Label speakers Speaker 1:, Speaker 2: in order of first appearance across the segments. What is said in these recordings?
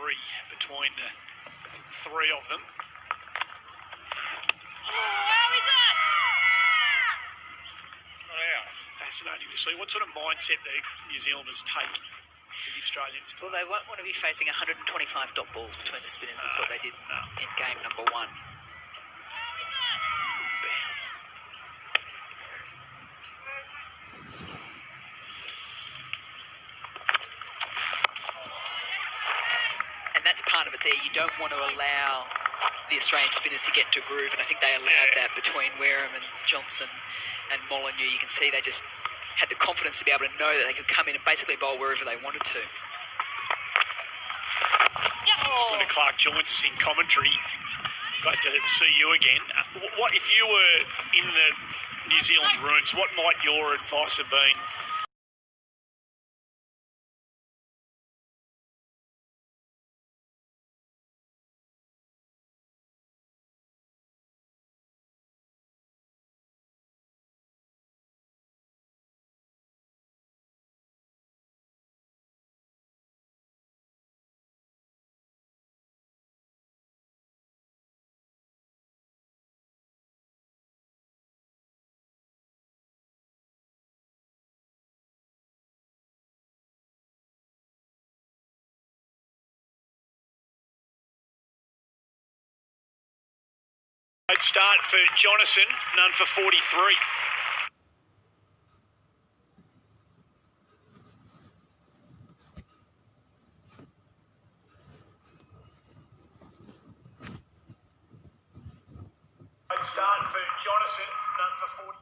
Speaker 1: Three between the three of them.
Speaker 2: How is that?
Speaker 1: Fascinating to see what sort of mindset the New Zealanders take to the Australians.
Speaker 3: Well, they won't want to be facing 125 dot balls between the spinners. That's what they did in game number one.
Speaker 1: Bounce.
Speaker 3: And that's part of it there. You don't want to allow the Australian spinners to get to a groove, and I think they allowed that between Wareham and Johnson and Molyneux. You can see they just had the confidence to be able to know that they could come in and basically bowl wherever they wanted to.
Speaker 1: Linda Clark joins us in commentary. Great to see you again. What if you were in the New Zealand rooms, what might your advice have been? Great start for Jonathan, none for 43. Great start for Jonathan, none for 40.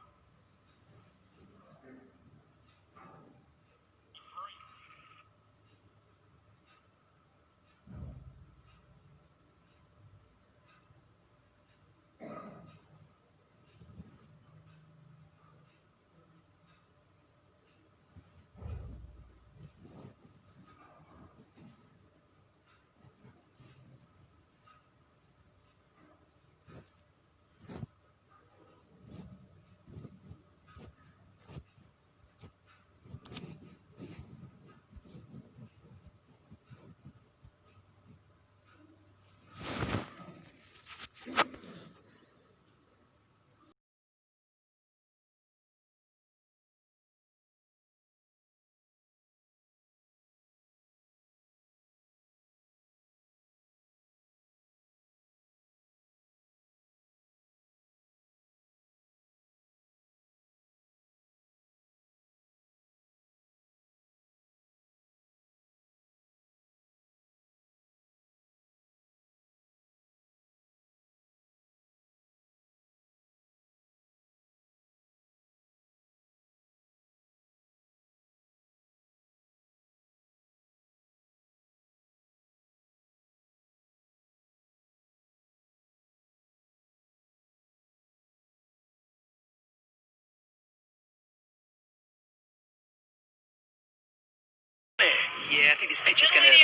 Speaker 3: Yeah, I think this pitch is going to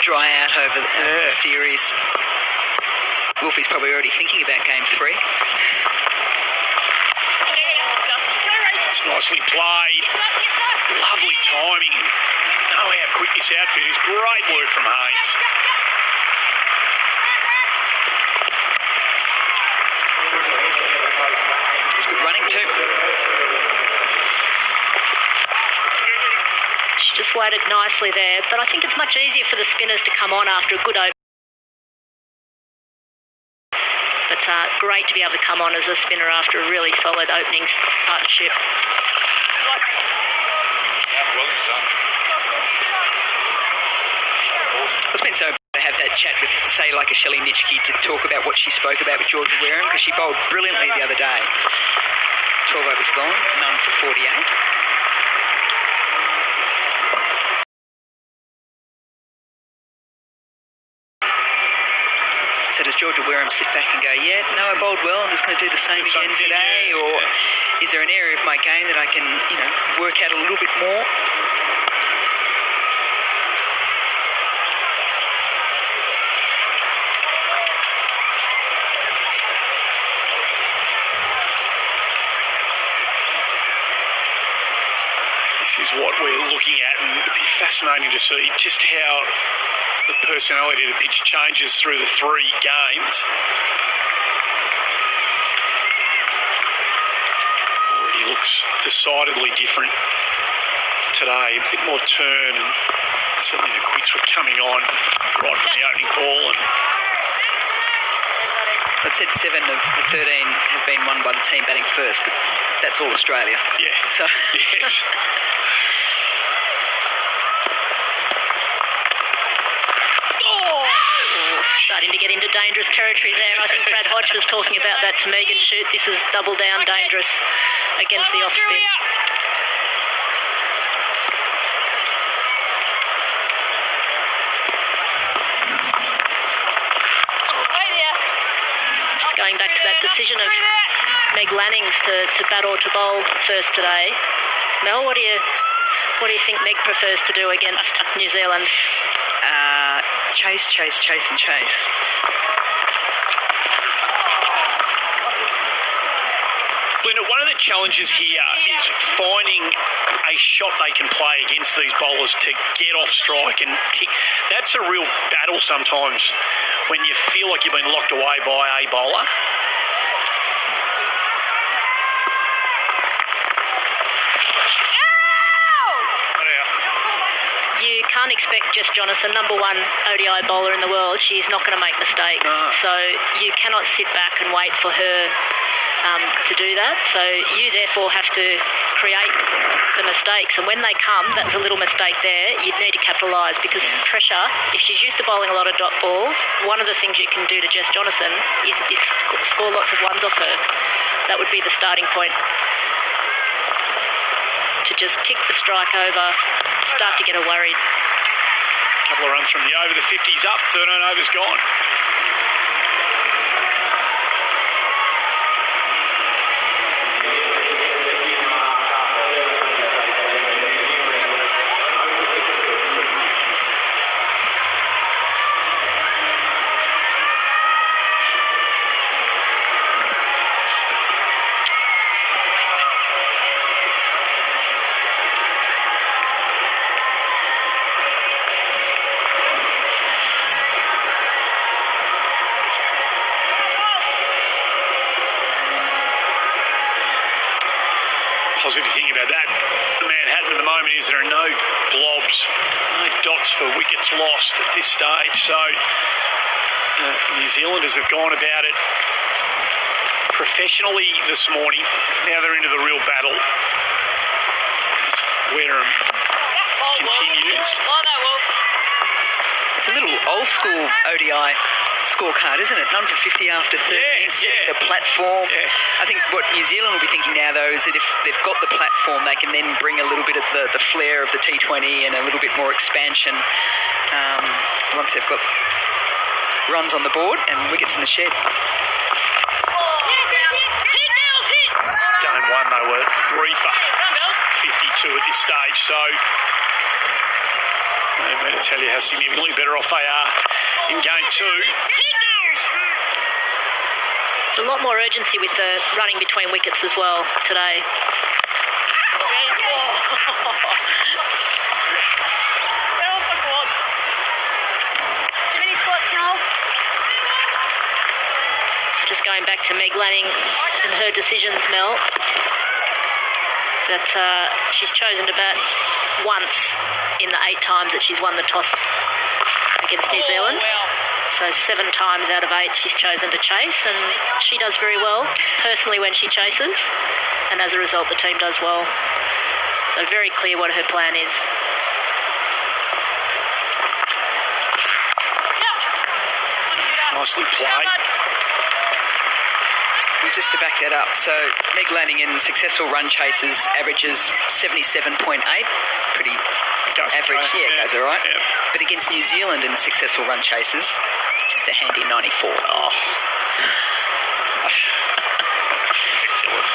Speaker 3: dry out over the series. Wolfie's probably already thinking about game 3.
Speaker 1: It's nicely played. Lovely timing. You know how quick this outfit is. Great work from Haynes.
Speaker 3: It's good running too.
Speaker 2: She just waited nicely there, but I think it's much easier for the spinners to come on after a good opening. But great to be able to come on as a spinner after a really solid opening partnership.
Speaker 3: It's been so to have that chat with, say, like a Shelley Nitschke to talk about what she spoke about with Georgia Wareham, because she bowled brilliantly the other day. 12 overs gone, none for 48. So does Georgia Wareham sit back and go, yeah, no, I bowled well, I'm just going to do the same again today? Or is there an area of my game that I can, work out a little bit more?
Speaker 1: This This is what we're looking at, and it'd be fascinating to see just how the personality of the pitch changes through the 3 games. Already looks decidedly different today, a bit more turn, and certainly the quicks were coming on right from the opening ball. And
Speaker 3: I'd said 7 of the 13 have been won by the team batting first, but that's all Australia.
Speaker 1: yeah,
Speaker 3: So
Speaker 1: yes.
Speaker 2: Starting to get into dangerous territory there. I think Brad Hodge was talking about that to Megan Shute. This is double down dangerous against the off spin. Just going back to that decision of Meg Lannings to bat or to bowl first today. Mel, what do you think Meg prefers to do against New Zealand?
Speaker 3: chase, and chase.
Speaker 1: Linda, one of the challenges here is finding a shot they can play against these bowlers to get off strike and tick. That's a real battle sometimes when you feel like you've been locked away by a bowler.
Speaker 2: You can't expect Jess Jonathan, number 1 ODI bowler in the world. She's not going to make mistakes.
Speaker 1: No.
Speaker 2: So you cannot sit back and wait for her to do that. So you therefore have to create the mistakes. And when they come, that's a little mistake there. You need to capitalise because pressure, if she's used to bowling a lot of dot balls, one of the things you can do to Jess Jonathan is score lots of ones off her. That would be the starting point. To just tick the strike over, start to get her worried.
Speaker 1: A couple of runs from the over, the 50's up, 13 overs gone. Positive thing about that Manhattan at the moment is there are no blobs, no dots for wickets lost at this stage. So New Zealanders have gone about it professionally this morning. Now they're into the real battle. As Wareham continues.
Speaker 3: It's a little old school ODI scorecard, isn't it? None for 50 after 13, setting the platform.
Speaker 1: Yeah.
Speaker 3: I think what New Zealand will be thinking now, though, is that if they've got the platform, they can then bring a little bit of the flair of the T20 and a little bit more expansion once they've got runs on the board and wickets in the shed.
Speaker 1: Game 1, they were 3 for 52 at this stage, so I'm going to tell you how significantly better off they are in game 2.
Speaker 2: There's a lot more urgency with the running between wickets as well today. Just going back to Meg Lanning and her decisions, Mel, that she's chosen to bat once in the 8 times that she's won the toss against New Zealand. So 7 times out of 8 she's chosen to chase, and she does very well personally when she chases, and as a result the team does well. So very clear what her plan is.
Speaker 1: It's nicely played.
Speaker 3: And just to back that up, so Meg Lanning in successful run chases averages 77.8, pretty average.
Speaker 1: Okay.
Speaker 3: It goes all right.
Speaker 1: Yeah.
Speaker 3: But against New Zealand in successful run chases, just a handy 94.
Speaker 1: Oh. That's ridiculous.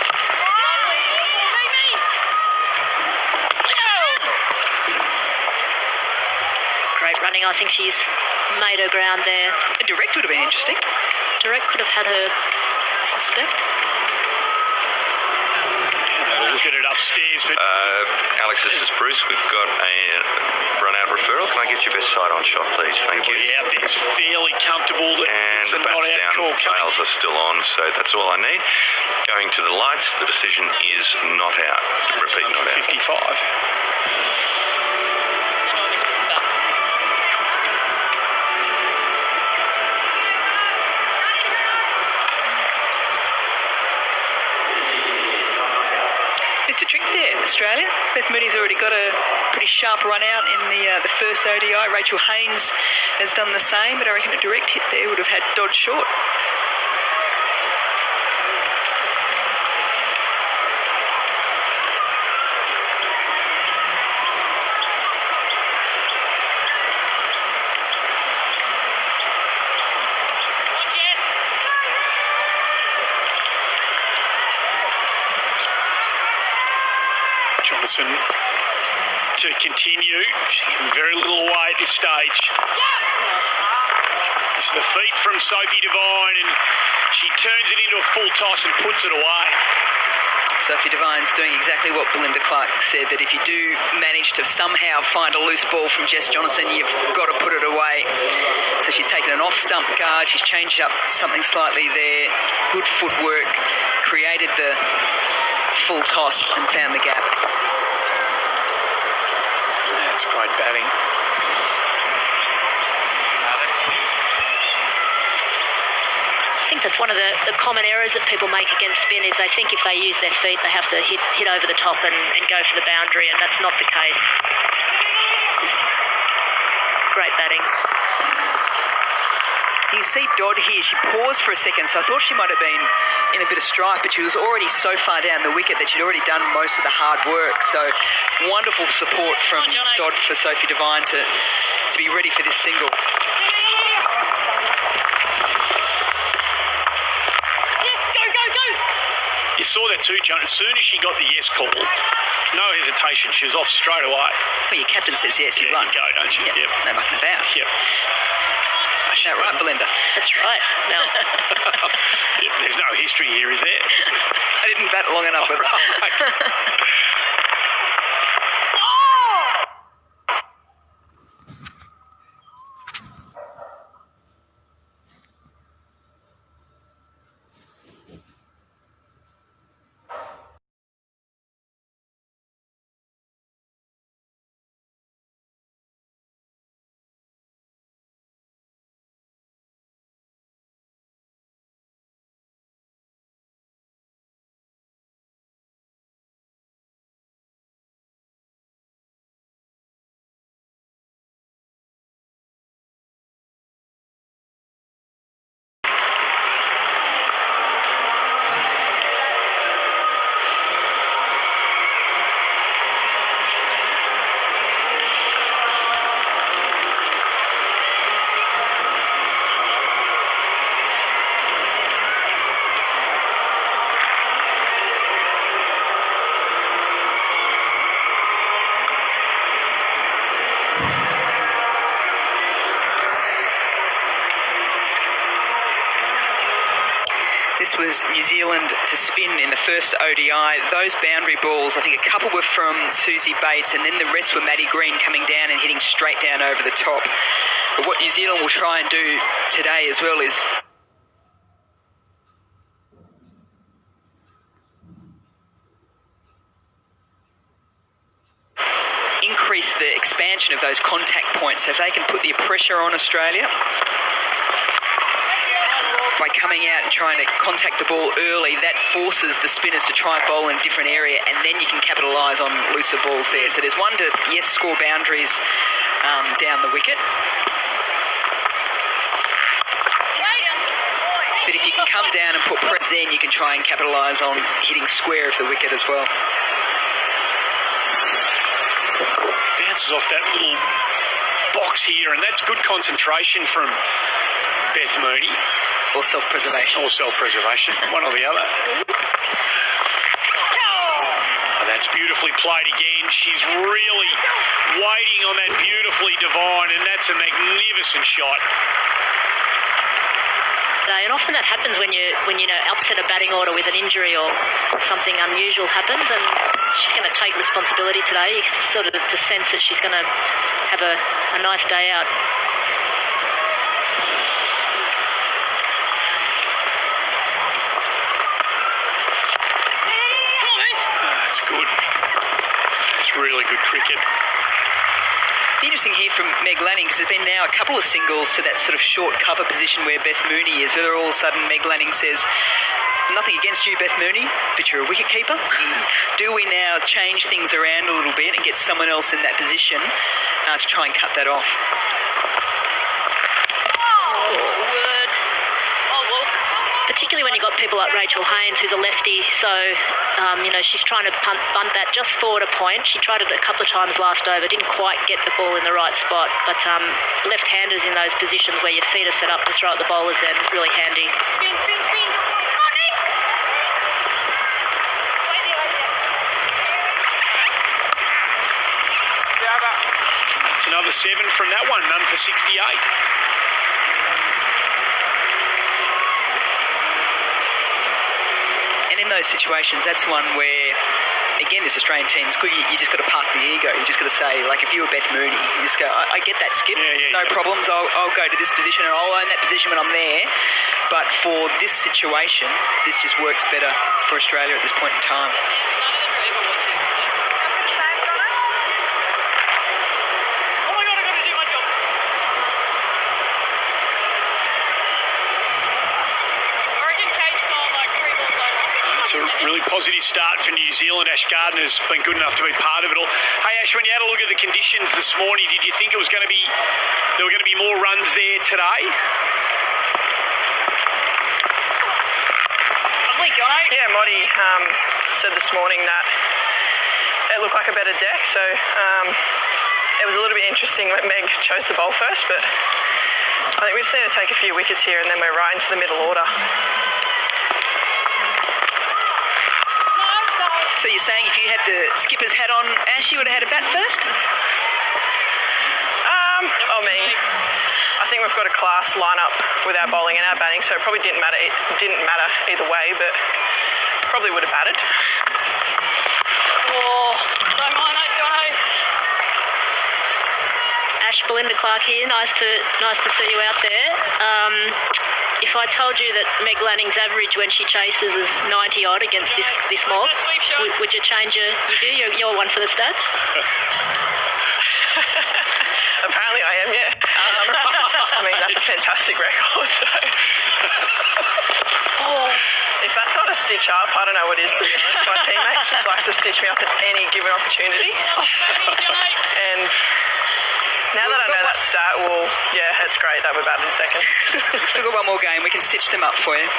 Speaker 2: Great running. I think she's made her ground there.
Speaker 3: A direct would have been interesting.
Speaker 2: Direct could have had her, I suspect.
Speaker 1: How Have a look at it upstairs. But
Speaker 4: Alex, this is Bruce. We've got a run-out referral. Can I get your best side-on shot, please? Thank you.
Speaker 1: everybody out there is fairly comfortable that
Speaker 4: And
Speaker 1: it's a
Speaker 4: the bats
Speaker 1: not-out
Speaker 4: down,
Speaker 1: call coming.
Speaker 4: tails are still on, so that's all I need. Going to the lights, the decision is not out.
Speaker 1: It's
Speaker 4: Repeat,
Speaker 1: on
Speaker 4: not
Speaker 1: for
Speaker 4: out.
Speaker 1: 55.
Speaker 3: Missed a trick there, Australia. Beth Mooney's already got a pretty sharp run out in the first ODI. Rachel Haynes has done the same, but I reckon a direct hit there would have had Dodd short.
Speaker 1: Johnson to continue. She's getting very little away at this stage. It's the feet from Sophie Devine, and she turns it into a full toss and puts it away.
Speaker 3: Sophie Devine's doing exactly what Belinda Clark said, that if you do manage to somehow find a loose ball from Jess Johnson, you've got to put it away. So she's taken an off-stump guard, she's changed up something slightly there, good footwork, created the full toss and found the gap.
Speaker 1: That's great batting.
Speaker 2: I think that's one of the common errors that people make against spin is they think if they use their feet they have to hit over the top and go for the boundary, and that's not the case. It's great batting.
Speaker 3: You see Dodd here, she paused for a second, so I thought she might have been in a bit of strife, but she was already so far down the wicket that she'd already done most of the hard work. So wonderful support from Dodd for Sophie Devine to be ready for this single.
Speaker 1: You saw that too, John. As soon as she got the yes call, no hesitation, she was off straight away.
Speaker 3: Well, your captain says yes, you run.
Speaker 1: You go, don't you?
Speaker 3: Yep. No mucking about.
Speaker 1: Yep.
Speaker 3: Isn't that right, Belinda?
Speaker 2: That's right. Now,
Speaker 1: Yep, there's no history here, is there?
Speaker 3: I didn't bat long enough with her. This was New Zealand to spin in the first ODI. Those boundary balls, I think a couple were from Susie Bates, and then the rest were Maddie Green coming down and hitting straight down over the top. But what New Zealand will try and do today as well is increase the expansion of those contact points. So if they can put the pressure on Australia by coming out and trying to contact the ball early, that forces the spinners to try and bowl in a different area, and then you can capitalise on looser balls there. So there's one to, yes, score boundaries down the wicket. But if you can come down and put press, then you can try and capitalise on hitting square of the wicket as well.
Speaker 1: Bounces off that little box here, and that's good concentration from Beth Mooney.
Speaker 3: Or self-preservation.
Speaker 1: Or self-preservation, one or the other. Oh, that's beautifully played again. She's really waiting on that beautifully Divine, and that's a magnificent shot.
Speaker 2: today, and often that happens when you upset a batting order with an injury or something unusual happens, and she's going to take responsibility today. You sort of just sense that she's going to have a nice day out.
Speaker 1: That's good. That's really good cricket.
Speaker 3: Be interesting here from Meg Lanning, because there's been now a couple of singles to that sort of short cover position where Beth Mooney is, whether all of a sudden Meg Lanning says, nothing against you, Beth Mooney, but you're a wicket keeper. Do we now change things around a little bit and get someone else in that position to try and cut that off?
Speaker 2: Particularly when you've got people like Rachel Haynes, who's a lefty, so, she's trying to bunt that just forward a point. She tried it a couple of times last over, didn't quite get the ball in the right spot, but left-handers in those positions where your feet are set up to throw at the bowlers then is really handy.
Speaker 1: It's another 7 from that one, none for 68.
Speaker 3: In those situations, that's one where, again, this Australian team is good. You just got to park the ego. You just got to say, like, if you were Beth Mooney, you just go, I get that, Skip. No problems. I'll go to this position and I'll own that position when I'm there. But for this situation, this just works better for Australia at this point in time.
Speaker 1: It's a really positive start for New Zealand. Ash Gardner's been good enough to be part of it all. Hey Ash, when you had a look at the conditions this morning, did you think there were going to be more runs there today?
Speaker 5: Yeah, Moddy said this morning that it looked like a better deck, so it was a little bit interesting when Meg chose to bowl first, but I think we just need to take a few wickets here and then we're right into the middle order.
Speaker 3: So you're saying if you had the skipper's hat on, Ash, you would have had a bat first?
Speaker 5: I think we've got a class line-up with our bowling and our batting, so it probably didn't matter either way, but probably would have batted.
Speaker 2: Oh, don't mind that, Jono. Ash, Belinda Clark here. Nice to see you out there. If I told you that Meg Lanning's average when she chases is 90 odd against this mob, would you change your view? You're one for the stats.
Speaker 5: Apparently I am, yeah. That's a fantastic record. So. If that's not a stitch up, I don't know what is, to be honest. My teammates just like to stitch me up at any given opportunity. And now that I know that stat, well, yeah, it's great that we're batting in second.
Speaker 3: We've still got one more game. We can stitch them up for you.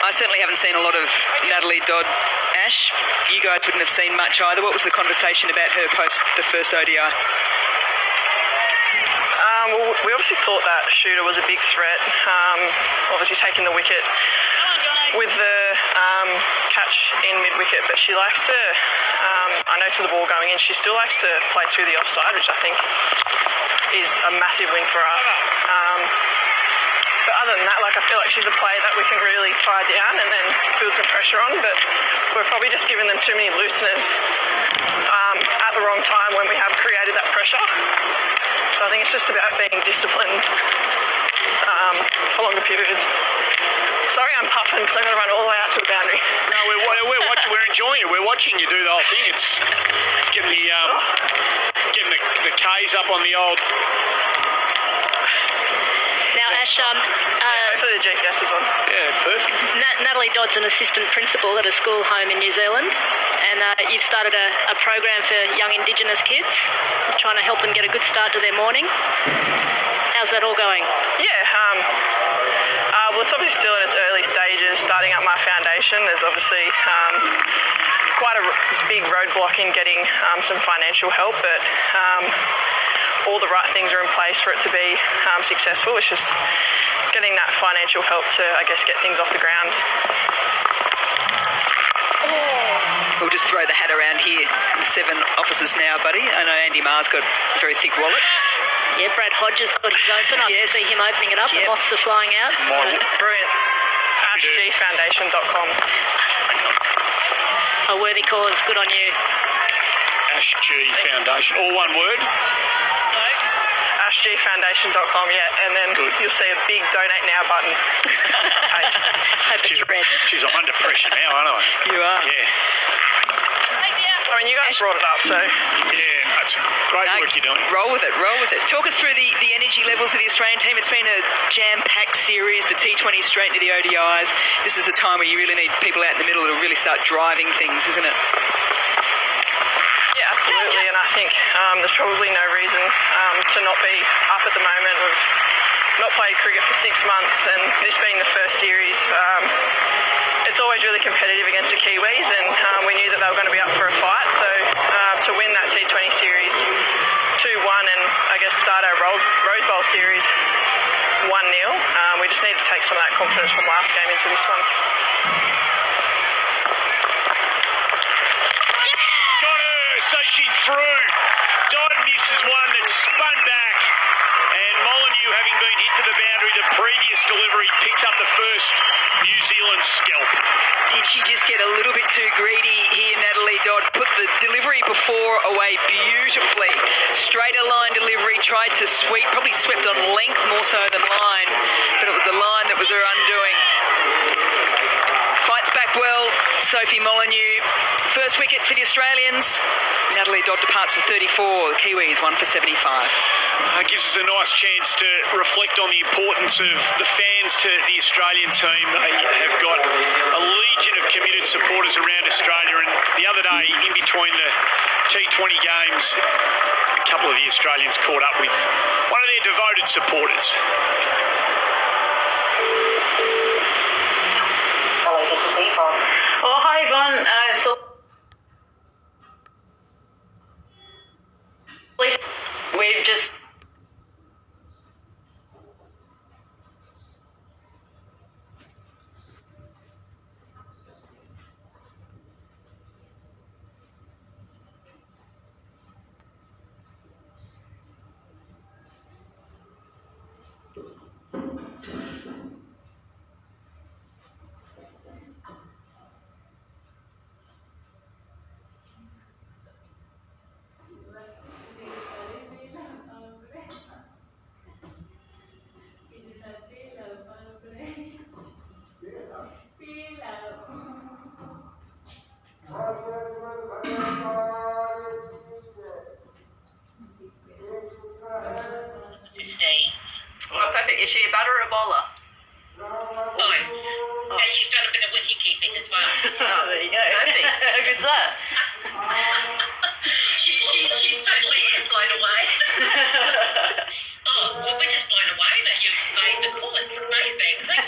Speaker 3: I certainly haven't seen a lot of Natalie Dodd. Ash, you guys wouldn't have seen much either. What was the conversation about her post the first ODI?
Speaker 5: Well, we obviously thought that shooter was a big threat. Obviously taking the wicket with the catch in mid-wicket, but she likes to, I know to the ball going in, she still likes to play through the offside, which I think is a massive win for us. But other than that, I feel like she's a player that we can really tie down and then build some pressure on, but we're probably just giving them too many looseners at the wrong time when we have created that pressure. So I think it's just about being disciplined for longer periods. Sorry, I'm puffing because I've got to run all the way out to the boundary.
Speaker 1: No, we're watching. We're enjoying it. We're watching you do the whole thing. It's getting the K's up on the old.
Speaker 2: Now, Ash,
Speaker 5: hopefully the GPS is on.
Speaker 1: Yeah, perfect.
Speaker 2: Natalie Dodd's an assistant principal at a school home in New Zealand, and you've started a program for young Indigenous kids, trying to help them get a good start to their morning. How's that all going?
Speaker 5: Yeah, well, it's obviously still in its early stages. Starting up my foundation, there's obviously quite a big roadblock in getting some financial help, but all the right things are in place for it to be successful. It's just getting that financial help to, I guess, get things off the ground.
Speaker 3: We'll just throw the hat around here. 7 officers now, buddy. I know Andy Marr's got a very thick wallet.
Speaker 2: Yeah, Brad Hodges got his open. I
Speaker 3: Yes.
Speaker 2: can see him opening it up.
Speaker 3: Yep.
Speaker 2: The moths are flying out.
Speaker 5: Brilliant. AshGfoundation.com.
Speaker 2: A worthy cause. Good on you.
Speaker 1: Ash G Foundation. All one word.
Speaker 5: AshGfoundation.com, yeah, and then you'll see a big donate now button.
Speaker 2: Hope it's red.
Speaker 1: Jeez, I'm under pressure now, aren't I?
Speaker 3: You are.
Speaker 1: Yeah.
Speaker 5: I mean, you guys brought it up, so
Speaker 1: Yeah, that's great
Speaker 3: No,
Speaker 1: work you're doing.
Speaker 3: roll with it, roll with it. Talk us through the energy levels of the Australian team. It's been a jam-packed series, the T20 straight into the ODIs. This is a time where you really need people out in the middle that will really start driving things, isn't it?
Speaker 5: yeah, absolutely. And I think there's probably no reason to not be up at the moment. We've not played cricket for 6 months, and this being the first series, it's always really competitive against the Kiwis, and we knew that they were going to be up for a fight. So to win that T20 series 2-1 and I guess start our Rose Bowl series 1-0, we just need to take some of that confidence from last game into this one.
Speaker 1: Got her, so she's through. Dodden misses one that spun back, and Molyneux, having been hit to the boundary the previous delivery, picks up the first New Zealand scalp.
Speaker 3: Did she just get a little bit too greedy here, Natalie Dodd? Put the delivery before away beautifully. Straighter line delivery, tried to sweep, probably swept on length more so than line, but it was the line that was her undoing. Fights back well, Sophie Molyneux. First wicket for the Australians. Natalie Dodd departs for 34. The Kiwis 1 for 75.
Speaker 1: It gives us a nice chance to reflect on the importance of the fans to the Australian team. They have got a legion of committed supporters around Australia, and the other day, in between the T20 games, a couple of the Australians caught up with one of their devoted supporters.
Speaker 2: Oh, hi, Yvonne. It's all... We've just...
Speaker 6: Oh, perfect. Is she a batter or a bowler?
Speaker 7: Both. And she's done a bit of wicket keeping as well.
Speaker 6: Oh, there you go. Perfect. How good's that?
Speaker 7: She's totally blown away. Oh, well, we're just blown away that you've made the call. It's amazing. Thank